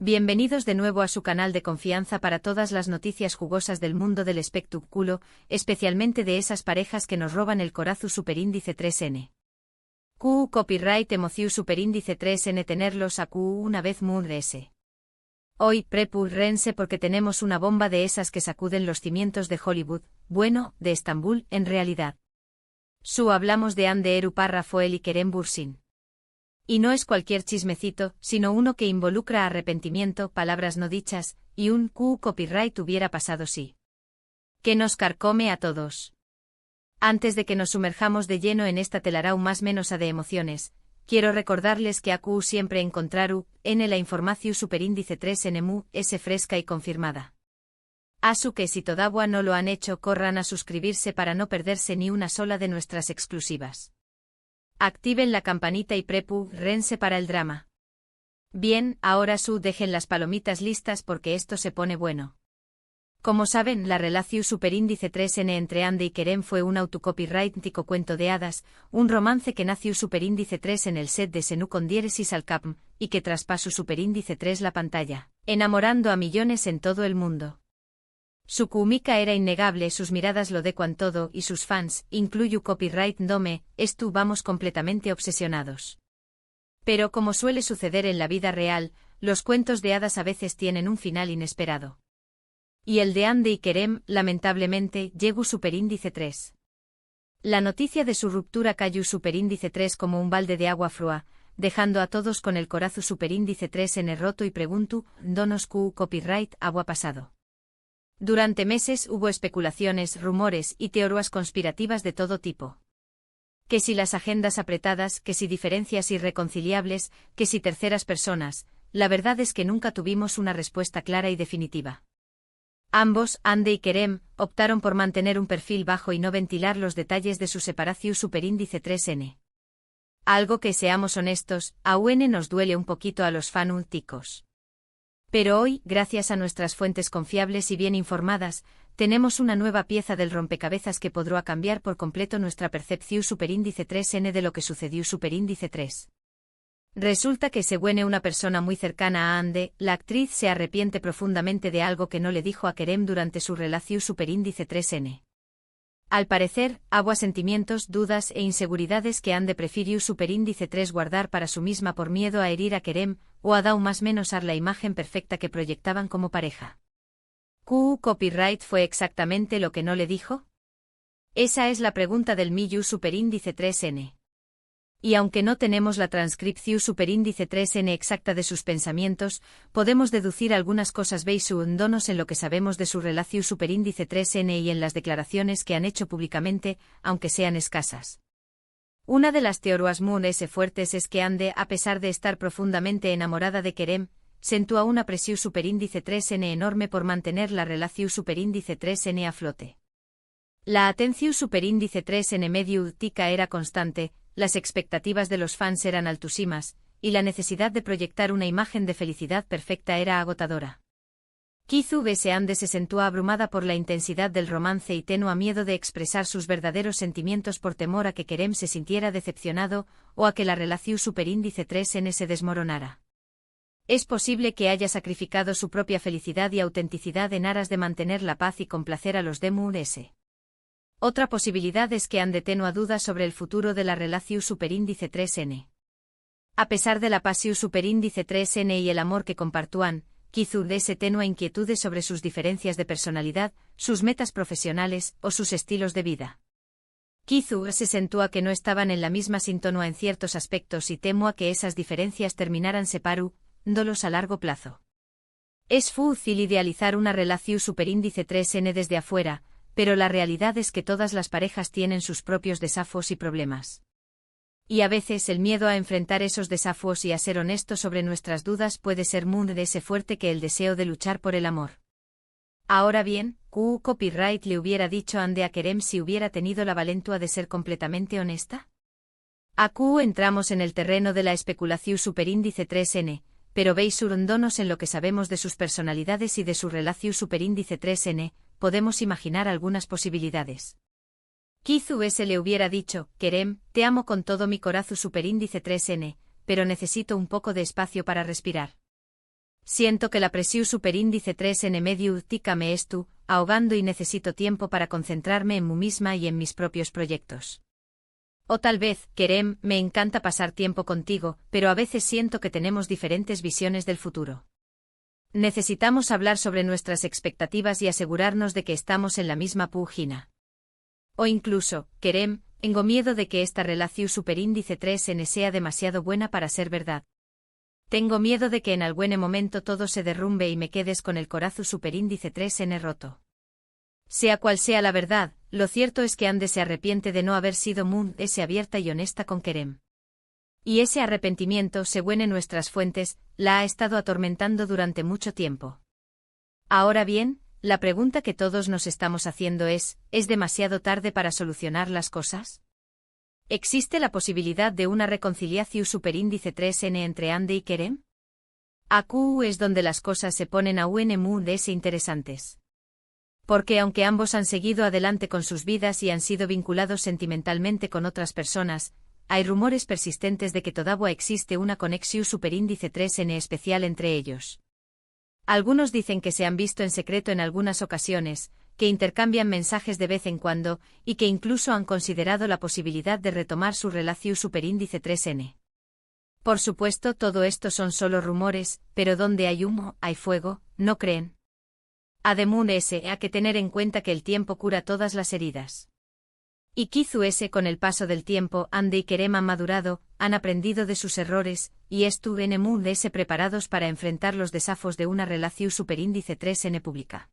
Bienvenidos de nuevo a su canal de confianza para todas las noticias jugosas del mundo del espectáculo, especialmente de esas parejas que nos roban el corazón superíndice 3N. Q copyright emociu superíndice 3N tenerlos a Q una vez mudrese. Hoy prepúrense porque tenemos una bomba de esas que sacuden los cimientos de Hollywood, bueno, de Estambul en realidad. Hablamos de Hande Eru Parrafoel y Kerem Bürsin. Y no es cualquier chismecito, sino uno que involucra arrepentimiento, palabras no dichas, y un Q copyright hubiera pasado sí. Que nos carcome a todos. Antes de que nos sumerjamos de lleno en esta telaraña más menos de emociones, quiero recordarles que a Q siempre encontraru, en la información superíndice 3NMU, es fresca y confirmada. Asu que si todavía no lo han hecho corran a suscribirse para no perderse ni una sola de nuestras exclusivas. Activen la campanita y prepúrense para el drama. Bien, ahora dejen las palomitas listas porque esto se pone bueno. Como saben, la relación superíndice 3N entre Hande y Kerem fue un autocopyrighttico cuento de hadas, un romance que nació superíndice 3 en el set de Senú con diéresis al capm, y que traspasó superíndice 3 la pantalla, enamorando a millones en todo el mundo. Su química era innegable, sus miradas lo decuan todo y sus fans, incluyo copyright dome, vamos completamente obsesionados. Pero como suele suceder en la vida real, los cuentos de hadas a veces tienen un final inesperado. Y el de Hande y Kerem, lamentablemente, llegó superíndice 3. La noticia de su ruptura cayó superíndice 3 como un balde de agua fría, dejando a todos con el corazón superíndice 3 en el roto y pregunto, ¿donos Q copyright agua pasado? Durante meses hubo especulaciones, rumores y teorías conspirativas de todo tipo. Que si las agendas apretadas, que si diferencias irreconciliables, que si terceras personas, la verdad es que nunca tuvimos una respuesta clara y definitiva. Ambos, Hande y Kerem, optaron por mantener un perfil bajo y no ventilar los detalles de su separación superíndice 3N. Algo que, seamos honestos, aún nos duele un poquito a los fanáticos. Pero hoy, gracias a nuestras fuentes confiables y bien informadas, tenemos una nueva pieza del rompecabezas que podrá cambiar por completo nuestra percepción superíndice 3N de lo que sucedió superíndice 3. Resulta que según una persona muy cercana a Hande, la actriz se arrepiente profundamente de algo que no le dijo a Kerem durante su relación superíndice 3N. Al parecer, hubo sentimientos, dudas e inseguridades que Hande prefirió superíndice 3 guardar para su misma por miedo a herir a Kerem, o a dar más menos a la imagen perfecta que proyectaban como pareja. ¿Q copyright fue exactamente lo que no le dijo? Esa es la pregunta del Miyu superíndice 3N. Y aunque no tenemos la transcripción superíndice 3N exacta de sus pensamientos, podemos deducir algunas cosas basándonos en lo que sabemos de su relación superíndice 3N y en las declaraciones que han hecho públicamente, aunque sean escasas. Una de las teorías más fuertes es que Hande, a pesar de estar profundamente enamorada de Kerem, sentía una presión superíndice 3N enorme por mantener la relación superíndice 3N a flote. La atención superíndice 3N mediática era constante, las expectativas de los fans eran altísimas, y la necesidad de proyectar una imagen de felicidad perfecta era agotadora. Quizá Hande se sentó abrumada por la intensidad del romance y tenía miedo de expresar sus verdaderos sentimientos por temor a que Kerem se sintiera decepcionado, o a que la relación superíndice 3N se desmoronara. Es posible que haya sacrificado su propia felicidad y autenticidad en aras de mantener la paz y complacer a los demás. Otra posibilidad es que Hande tenía dudas sobre el futuro de la relación superíndice 3N. A pesar de la pasión superíndice 3N y el amor que compartúan, quizá tenía inquietudes sobre sus diferencias de personalidad, sus metas profesionales o sus estilos de vida. Quizá se sentía que no estaban en la misma sintonía en ciertos aspectos y temía que esas diferencias terminaran separándolos a largo plazo. Es fácil idealizar una relación superíndice 3N desde afuera, pero la realidad es que todas las parejas tienen sus propios desafíos y problemas. Y a veces el miedo a enfrentar esos desafíos y a ser honestos sobre nuestras dudas puede ser más fuerte que el deseo de luchar por el amor. Ahora bien, ¿Q copyright le hubiera dicho Hande a Kerem si hubiera tenido la valentía de ser completamente honesta? A Q entramos en el terreno de la especulación superíndice 3N, pero basándonos en lo que sabemos de sus personalidades y de su relación superíndice 3N, podemos imaginar algunas posibilidades. Quizá le hubiera dicho, Kerem, te amo con todo mi corazón superíndice 3N, pero necesito un poco de espacio para respirar. Siento que la presión superíndice 3N medio tica me estu, ahogando y necesito tiempo para concentrarme en mí misma y en mis propios proyectos. O tal vez, Kerem, me encanta pasar tiempo contigo, pero a veces siento que tenemos diferentes visiones del futuro. Necesitamos hablar sobre nuestras expectativas y asegurarnos de que estamos en la misma página. O incluso, Kerem, tengo miedo de que esta relación superíndice 3N sea demasiado buena para ser verdad. Tengo miedo de que en algún momento todo se derrumbe y me quedes con el corazón superíndice 3N roto. Sea cual sea la verdad, lo cierto es que Ande se arrepiente de no haber sido abierta y honesta con Kerem. Y ese arrepentimiento, según en nuestras fuentes, la ha estado atormentando durante mucho tiempo. Ahora bien, la pregunta que todos nos estamos haciendo ¿es demasiado tarde para solucionar las cosas? ¿Existe la posibilidad de una reconciliación superíndice 3N entre Ande y Kerem? Aquí es donde las cosas se ponen aún interesantes. Porque aunque ambos han seguido adelante con sus vidas y han sido vinculados sentimentalmente con otras personas, hay rumores persistentes de que todavía existe una conexión superíndice 3N especial entre ellos. Algunos dicen que se han visto en secreto en algunas ocasiones, que intercambian mensajes de vez en cuando, y que incluso han considerado la posibilidad de retomar su relación superíndice 3N. Por supuesto, todo esto son solo rumores, pero donde hay humo, hay fuego, ¿no creen? Además, hay que tener en cuenta que el tiempo cura todas las heridas. Y quizás con el paso del tiempo, Ande y Kerem han madurado, han aprendido de sus errores, y estuvieron preparados para enfrentar los desafíos de una relación superíndice 3N pública.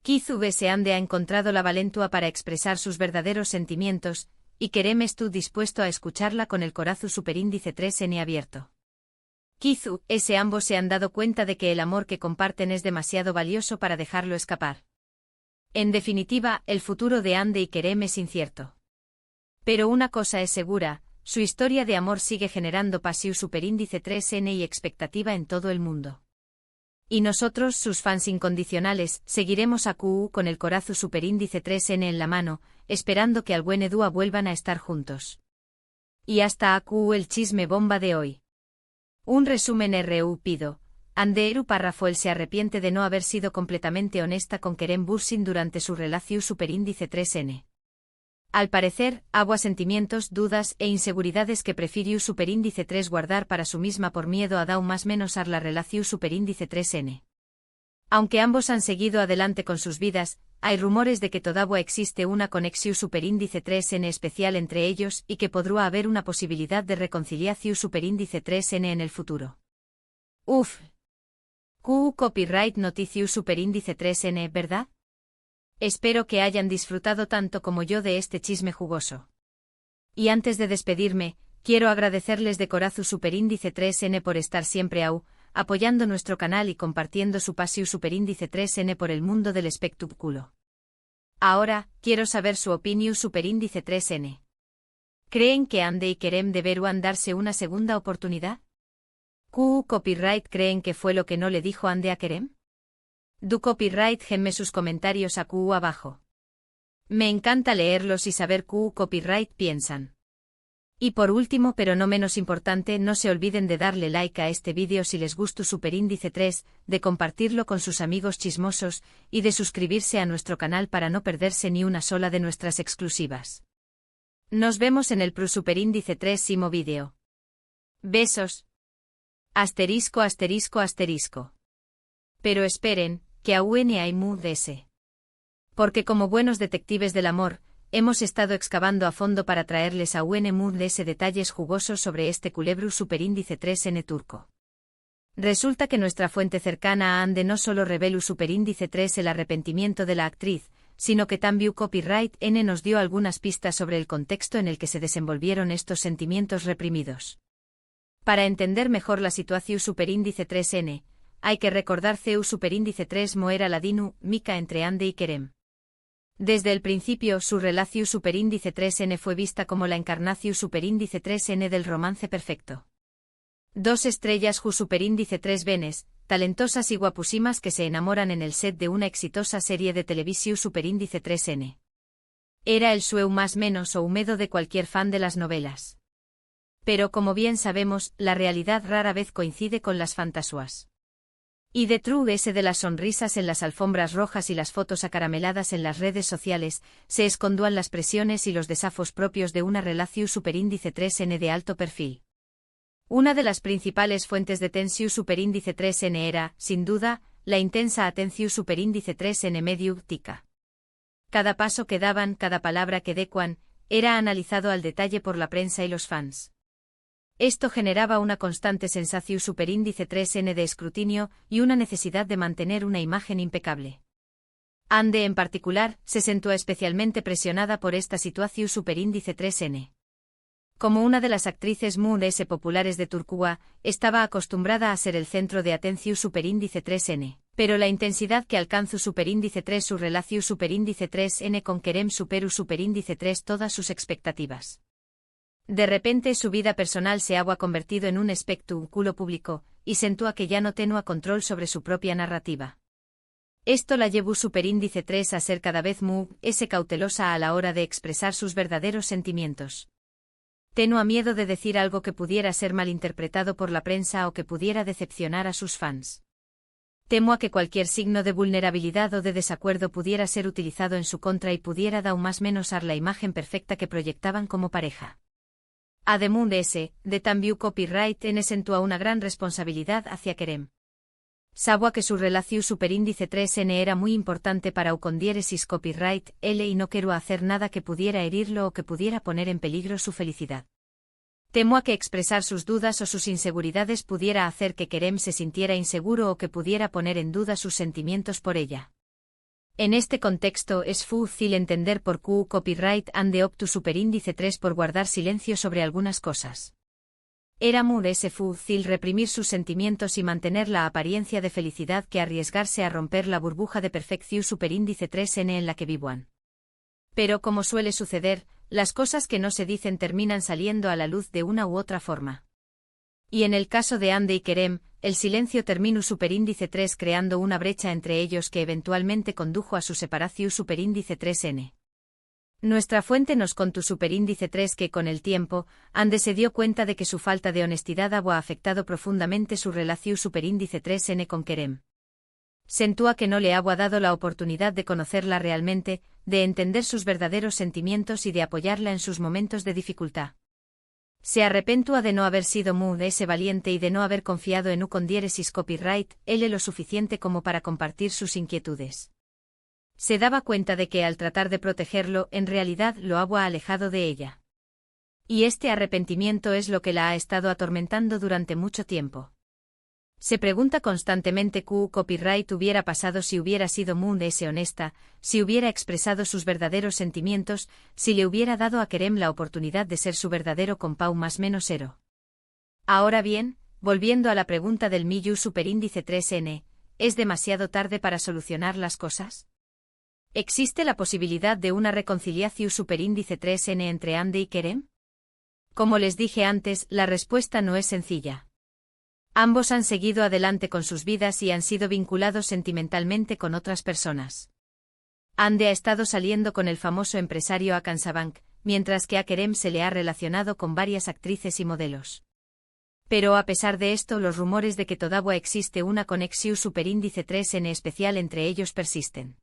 Quizás Ande ha encontrado la valentua para expresar sus verdaderos sentimientos, y Kerem estuvo dispuesto a escucharla con el corazón superíndice 3N abierto. Quizás ambos se han dado cuenta de que el amor que comparten es demasiado valioso para dejarlo escapar. En definitiva, el futuro de Ande y Kerem es incierto. Pero una cosa es segura, su historia de amor sigue generando pasión superíndice 3N y expectativa en todo el mundo. Y nosotros, sus fans incondicionales, seguiremos a QU con el corazón superíndice 3N en la mano, esperando que algún día vuelvan a estar juntos. Y hasta a QU el chisme bomba de hoy. Un resumen pido. Ande párrafo él se arrepiente de no haber sido completamente honesta con Kerem Bürsin durante su relación superíndice 3N. Al parecer, agua sentimientos, dudas e inseguridades que prefirió superíndice 3 guardar para su misma por miedo a dar más menos a la relación superíndice 3N. Aunque ambos han seguido adelante con sus vidas, hay rumores de que todavía existe una conexión superíndice 3N especial entre ellos y que podría haber una posibilidad de reconciliación superíndice 3N en el futuro. Uf. QU Copyright Noticio superíndice 3N, ¿verdad? Espero que hayan disfrutado tanto como yo de este chisme jugoso. Y antes de despedirme, quiero agradecerles de corazón superíndice 3N por estar siempre apoyando nuestro canal y compartiendo su pasión superíndice 3N por el mundo del espectáculo. Ahora, quiero saber su opinión superíndice 3N. ¿Creen que Ande y Kerem deberán darse una segunda oportunidad? ¿QU Copyright creen que fue lo que no le dijo Ande a Kerem? Du Copyright genme sus comentarios a QU abajo. Me encanta leerlos y saber QU Copyright piensan. Y por último pero no menos importante, no se olviden de darle like a este vídeo si les gustó superíndice 3, de compartirlo con sus amigos chismosos, y de suscribirse a nuestro canal para no perderse ni una sola de nuestras exclusivas. Nos vemos en el superíndice 3º vídeo. Besos. Asterisco asterisco asterisco. Pero esperen, que aún hay ese. Porque como buenos detectives del amor, hemos estado excavando a fondo para traerles a ese detalles jugosos sobre este culebro superíndice 3N turco. Resulta que nuestra fuente cercana a Ande no solo reveló superíndice 3 el arrepentimiento de la actriz, sino que también Copyright N nos dio algunas pistas sobre el contexto en el que se desenvolvieron estos sentimientos reprimidos. Para entender mejor la situación superíndice 3N, hay que recordar CU superíndice 3 Moera Ladinu, Mika entre Ande y Kerem. Desde el principio, su relación superíndice 3N fue vista como la encarnación superíndice 3N del romance perfecto. Dos estrellas ju superíndice 3 venes, talentosas y guapúsimas que se enamoran en el set de una exitosa serie de televisión superíndice 3N. Era el sueño más menos o húmedo de cualquier fan de las novelas. Pero como bien sabemos, la realidad rara vez coincide con las fantasías. Y de True S de las sonrisas en las alfombras rojas y las fotos acarameladas en las redes sociales, se escondúan las presiones y los desafos propios de una relación superíndice 3N de alto perfil. Una de las principales fuentes de tensión superíndice 3N era, sin duda, la intensa atención superíndice 3N mediática. Cada paso que daban, cada palabra que decuan, era analizado al detalle por la prensa y los fans. Esto generaba una constante sensación superíndice 3N de escrutinio y una necesidad de mantener una imagen impecable. Ande en particular, se sintió especialmente presionada por esta situación superíndice 3N. Como una de las actrices muy populares de Turquía, estaba acostumbrada a ser el centro de atención superíndice 3N, pero la intensidad que alcanzó superíndice 3 su relación superíndice 3N con Kerem superó superíndice 3 todas sus expectativas. De repente su vida personal se había convertido en un espectáculo público, y sentía que ya no tenía control sobre su propia narrativa. Esto la llevó superíndice 3 a ser cada vez más cautelosa a la hora de expresar sus verdaderos sentimientos. Tenía miedo de decir algo que pudiera ser malinterpretado por la prensa o que pudiera decepcionar a sus fans. Temía que cualquier signo de vulnerabilidad o de desacuerdo pudiera ser utilizado en su contra y pudiera dar más menos la imagen perfecta que proyectaban como pareja. Además de también copyright en sentúa una gran responsabilidad hacia Kerem. Sabía que su relación superíndice 3N era muy importante para diéresis copyright L y no quería hacer nada que pudiera herirlo o que pudiera poner en peligro su felicidad. Temía que expresar sus dudas o sus inseguridades pudiera hacer que Kerem se sintiera inseguro o que pudiera poner en duda sus sentimientos por ella. En este contexto es fácil entender por qué copyright ande optu superíndice 3 por guardar silencio sobre algunas cosas. Era muy fácil reprimir sus sentimientos y mantener la apariencia de felicidad que arriesgarse a romper la burbuja de perfección superíndice 3N en la que vivían. Pero como suele suceder, las cosas que no se dicen terminan saliendo a la luz de una u otra forma. Y en el caso de Ande y Kerem, el silencio terminó superíndice 3 creando una brecha entre ellos que eventualmente condujo a su separación superíndice 3N. Nuestra fuente nos contó superíndice 3 que con el tiempo, Ande se dio cuenta de que su falta de honestidad había afectado profundamente su relación superíndice 3N con Kerem. Sentía que no le había dado la oportunidad de conocerla realmente, de entender sus verdaderos sentimientos y de apoyarla en sus momentos de dificultad. Se arrepentía de no haber sido muy valiente y de no haber confiado en diéresis copyright L lo suficiente como para compartir sus inquietudes. Se daba cuenta de que al tratar de protegerlo en realidad lo había alejado de ella. Y este arrepentimiento es lo que la ha estado atormentando durante mucho tiempo. Se pregunta constantemente qué copyright hubiera pasado si hubiera sido muy honesta, si hubiera expresado sus verdaderos sentimientos, si le hubiera dado a Kerem la oportunidad de ser su verdadero compau más menos cero. Ahora bien, volviendo a la pregunta del Miyu superíndice 3N, ¿es demasiado tarde para solucionar las cosas? ¿Existe la posibilidad de una reconciliación superíndice 3N entre Ande y Kerem? Como les dije antes, la respuesta no es sencilla. Ambos han seguido adelante con sus vidas y han sido vinculados sentimentalmente con otras personas. Ande ha estado saliendo con el famoso empresario Hakan Sabank, mientras que a Kerem se le ha relacionado con varias actrices y modelos. Pero a pesar de esto, los rumores de que todavía existe una conexión superíndice 3N especial entre ellos persisten.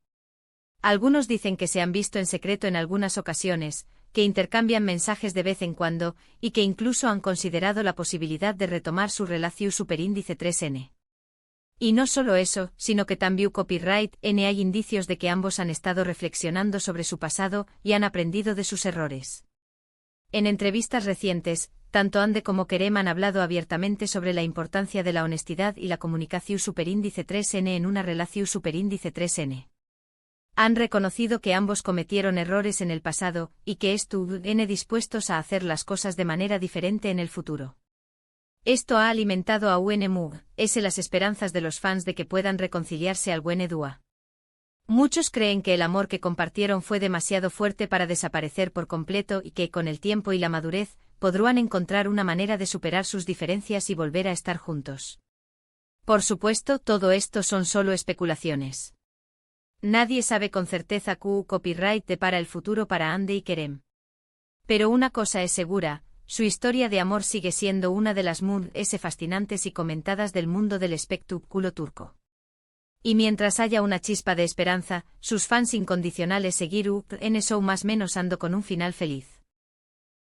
Algunos dicen que se han visto en secreto en algunas ocasiones, que intercambian mensajes de vez en cuando, y que incluso han considerado la posibilidad de retomar su relación superíndice 3N. Y no solo eso, sino que también copyright N hay indicios de que ambos han estado reflexionando sobre su pasado y han aprendido de sus errores. En entrevistas recientes, tanto Ande como Kerem han hablado abiertamente sobre la importancia de la honestidad y la comunicación superíndice 3N en una relación superíndice 3N. Han reconocido que ambos cometieron errores en el pasado, y que estuvieron dispuestos a hacer las cosas de manera diferente en el futuro. Esto ha alimentado a UNMUG, las esperanzas de los fans de que puedan reconciliarse al buen Edua. Muchos creen que el amor que compartieron fue demasiado fuerte para desaparecer por completo y que con el tiempo y la madurez, podrán encontrar una manera de superar sus diferencias y volver a estar juntos. Por supuesto, todo esto son solo especulaciones. Nadie sabe con certeza qué copyright depara el futuro para Ande y Kerem. Pero una cosa es segura, su historia de amor sigue siendo una de las fascinantes y comentadas del mundo del espectáculo turco. Y mientras haya una chispa de esperanza, sus fans incondicionales seguir en show más menos ando con un final feliz.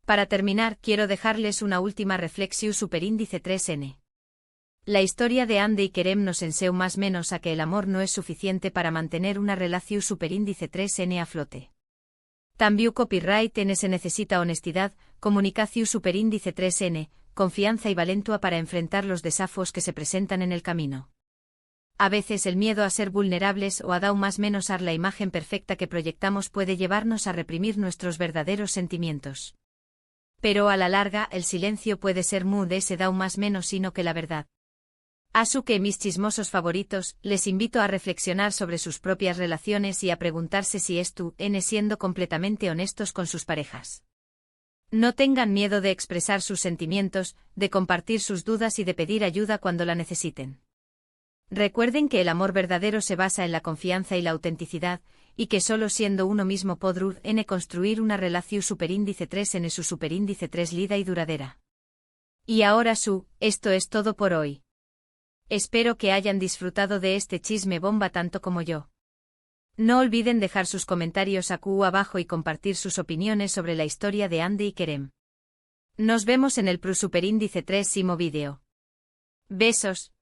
Para terminar, quiero dejarles una última reflexión superíndice 3n. La historia de Ande y Kerem nos enseña más menos a que el amor no es suficiente para mantener una relación superíndice 3n a flote. También copyright n se necesita honestidad, comunicación superíndice 3n, confianza y valentua para enfrentar los desafíos que se presentan en el camino. A veces el miedo a ser vulnerables o a dar más menos a la imagen perfecta que proyectamos puede llevarnos a reprimir nuestros verdaderos sentimientos. Pero a la larga el silencio puede ser de ese da más menos sino que la verdad. Asu que mis chismosos favoritos, les invito a reflexionar sobre sus propias relaciones y a preguntarse si siendo completamente honestos con sus parejas. No tengan miedo de expresar sus sentimientos, de compartir sus dudas y de pedir ayuda cuando la necesiten. Recuerden que el amor verdadero se basa en la confianza y la autenticidad, y que solo siendo uno mismo podrá construir una relación superíndice 3 en su superíndice 3 lida y duradera. Y ahora esto es todo por hoy. Espero que hayan disfrutado de este chisme bomba tanto como yo. No olviden dejar sus comentarios aquí abajo y compartir sus opiniones sobre la historia de Ande y Kerem. Nos vemos en el superíndice 3 vídeo. Besos.